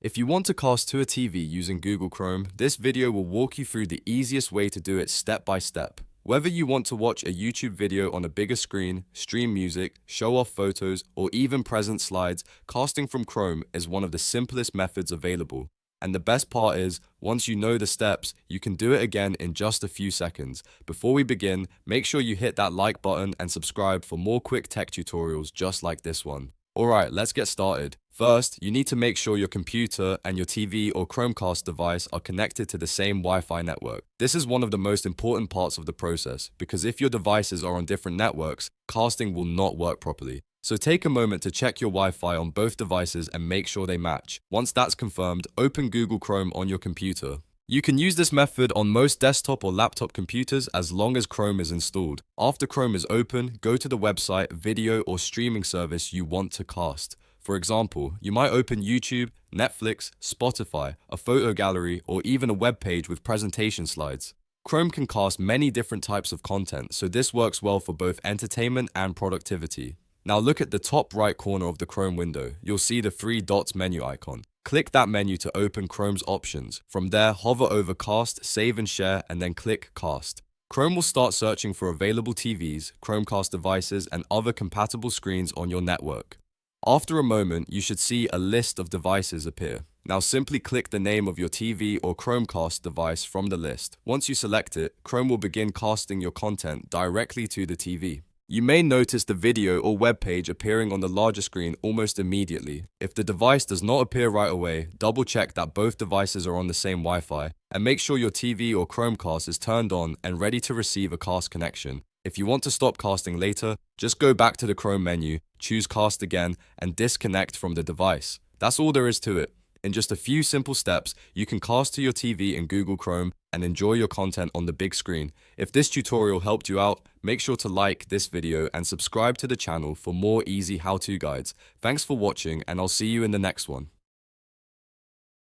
If you want to cast to a TV using Google Chrome, this video will walk you through the easiest way to do it step by step. Whether you want to watch a YouTube video on a bigger screen, stream music, show off photos, or even present slides, casting from Chrome is one of the simplest methods available. And the best part is, once you know the steps, you can do it again in just a few seconds. Before we begin, make sure you hit that like button and subscribe for more quick tech tutorials just like this one. Alright, let's get started. First, you need to make sure your computer and your TV or Chromecast device are connected to the same Wi-Fi network. This is one of the most important parts of the process, because if your devices are on different networks, casting will not work properly. So take a moment to check your Wi-Fi on both devices and make sure they match. Once that's confirmed, open Google Chrome on your computer. You can use this method on most desktop or laptop computers as long as Chrome is installed. After Chrome is open, go to the website, video, or streaming service you want to cast. For example, you might open YouTube, Netflix, Spotify, a photo gallery, or even a web page with presentation slides. Chrome can cast many different types of content, so this works well for both entertainment and productivity. Now look at the top right corner of the Chrome window. You'll see the three dots menu icon. Click that menu to open Chrome's options. From there, hover over Cast, Save and Share, and then click Cast. Chrome will start searching for available TVs, Chromecast devices, and other compatible screens on your network. After a moment, you should see a list of devices appear. Now simply click the name of your TV or Chromecast device from the list. Once you select it, Chrome will begin casting your content directly to the TV. You may notice the video or web page appearing on the larger screen almost immediately. If the device does not appear right away, double check that both devices are on the same Wi-Fi, and make sure your TV or Chromecast is turned on and ready to receive a cast connection. If you want to stop casting later, just go back to the Chrome menu, choose Cast again, and disconnect from the device. That's all there is to it. In just a few simple steps, you can cast to your TV in Google Chrome and enjoy your content on the big screen. If this tutorial helped you out, make sure to like this video and subscribe to the channel for more easy how-to guides. Thanks for watching, and I'll see you in the next one.